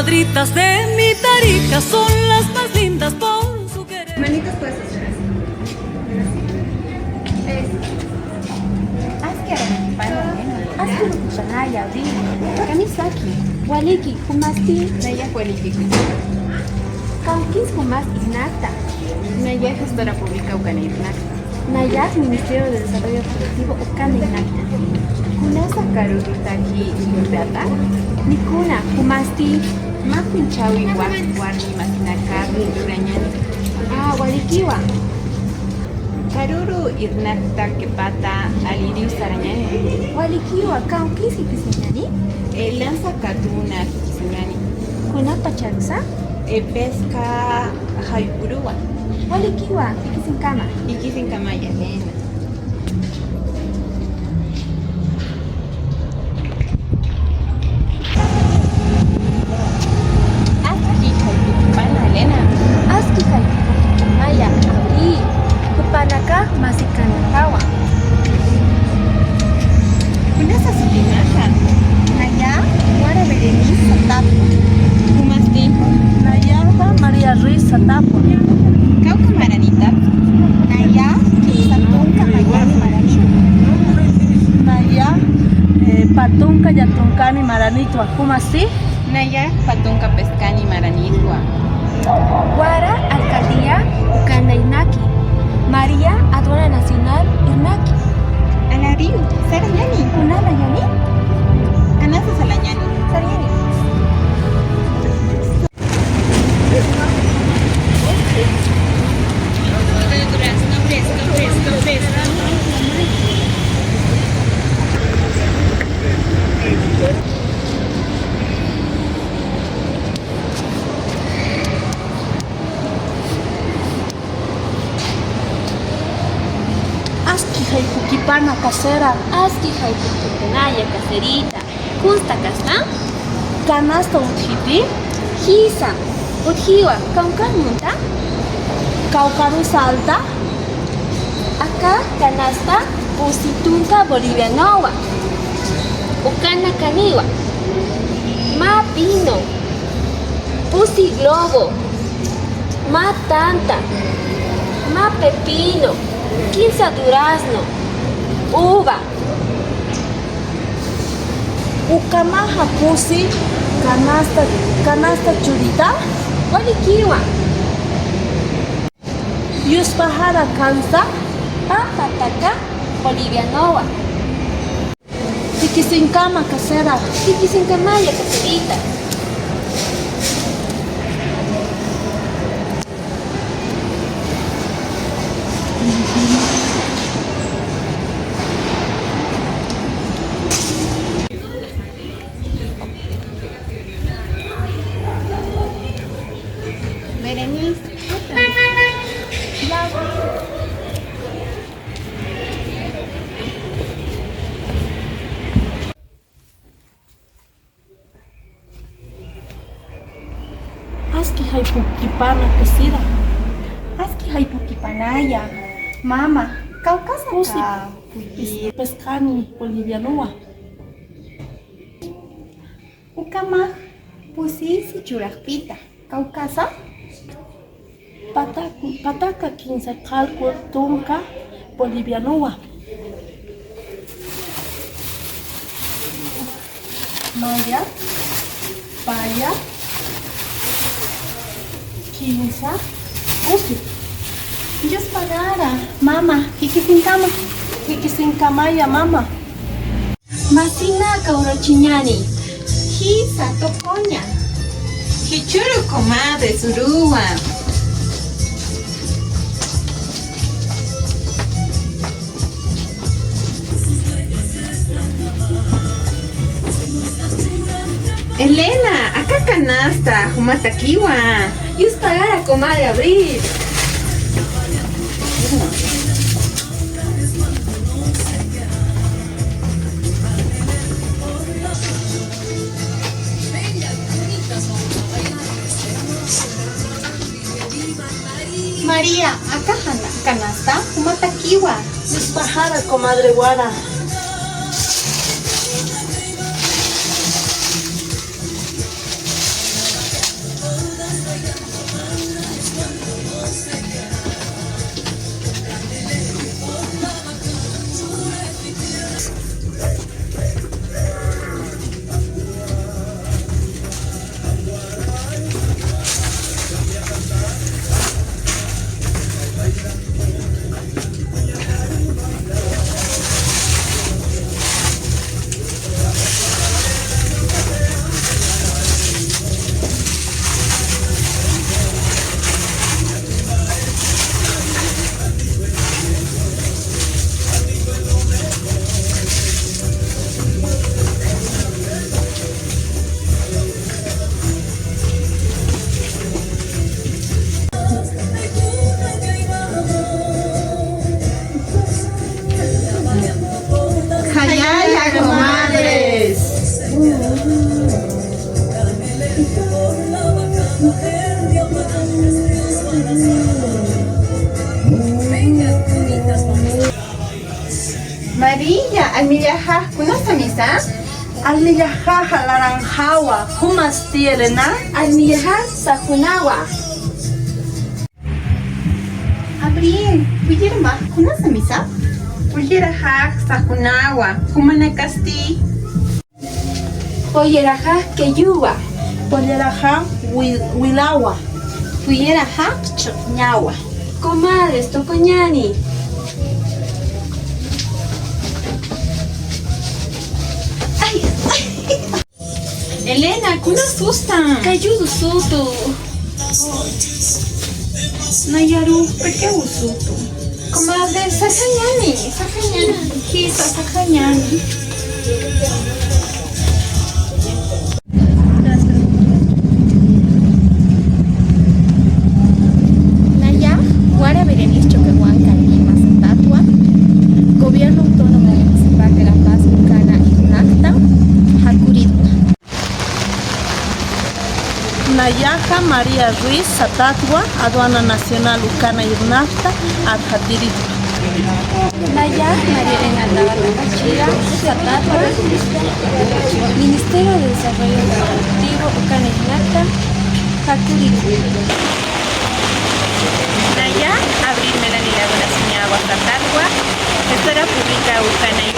comadritas de mi Tarija son las más lindas por su querer. Manitas puedes hacer así. Eso. Haz que haz que kuchanaya di. Kamisaki. Waliki kumasti. Naya waliki. Kaukis kumas ignata. Naya gestora pública ukana ignata. Naya Ministerio de Desarrollo Productivo ukana ignata. Kunasa karutaki limpiata. Nikuna kumasti. Mapunchawi warni masinakari urañani. Walikiwa. Karuru irnakta kepata aliriu sarañani. Walikiwa kaukisi kisiñani. Lanza katuna kisiñani. Kunapa charusa. Pesca haypurua. Walikiwa ikisinkama. Ikisinkama yalena. Masikanakawa. Kunasa silimaja. Naya, Guara Berenice Satapo. Kumasti. Naya, María Ruiz Satapo. Cauca Maranita. Naya, Satunca Mayani Maranito. Naya, Patunca Yatuncani Maranito. Kumasti. Naya, Patunca Pescani Maranito. Guara Alcaldía Ukanainaki. María Aduana Nacional Irnaki. Alariu, Sarañani. Kunala Yani. Kanasa Salañani. Sarañani. Aski haykukipana casera. Aski haykukukunaya caserita. Justa casna. Canasta utjiti. Hisa. Utjiwa. Kaukan munta. Kaukaru salta. Acá canasta. Usitunta bolivianowa. Ukana caniwa. Ma pino. Pusi globo. Ma tanta. Ma pepino. 15 durazno, uva. Ukamaha pusi, canasta churita, walikiwa. Yuspahara kansa, pataka, bolivianowa. Tikisinkama casera, tikisinkamaya caserita. Berenice. Aski haykukipana pesida. Aski haypukipanaya. Mama. Caucasa ka. Pescani bolivianoa. Ukama pusisi churajpita. Caucasa. Pataka 15 calcul tunca bolivianoa. Maya, paya, 15, usi. Dios pagara, mama, kikisinkama ya mama. Masina kaurochiñani, hisa tocoña. Hichuru comadre surua. Elena, acá canasta, humatakiwa. Yus pagara, comadre, abrir. María, acá canasta, humatakiwa. Yus pagara, comadre, guara. María, almillaja, ¿kunasta misa? Almillaja laranjawa, humas tielena. Almillaja, sajunawa. Abril, ¿puyerma, kunasta misa? Puyeraja, sajunawa, humanacasti. Poyeraja keyuwa, Polleraja wilawa. Puyeraja, chokñawa. comadres tocoñani, Elena, ¿kuna asusta? cayudu sutu, Nayaru, ¿por qué usutu? Comadre, sajañani, hijita, sajañani. Naya, Guara Berenice Choquehuanca, Lima, Tatua, Gobierno Autónomo Municipal de La Paz, Lucana y Tunacta, Jacuritma. Nayaja María Ruiz Satatwa, Aduana Nacional Lucana y Nafta, Arjatiritma. Naya, María Elena Navarra Cachira, Zatatwa, Ministerio de Desarrollo Productivo, Lucana y Tunacta, Jacuritma. Naya, Abril Melanie Laguna Siñagua, Tatatwa, Gestora Pública Ucana y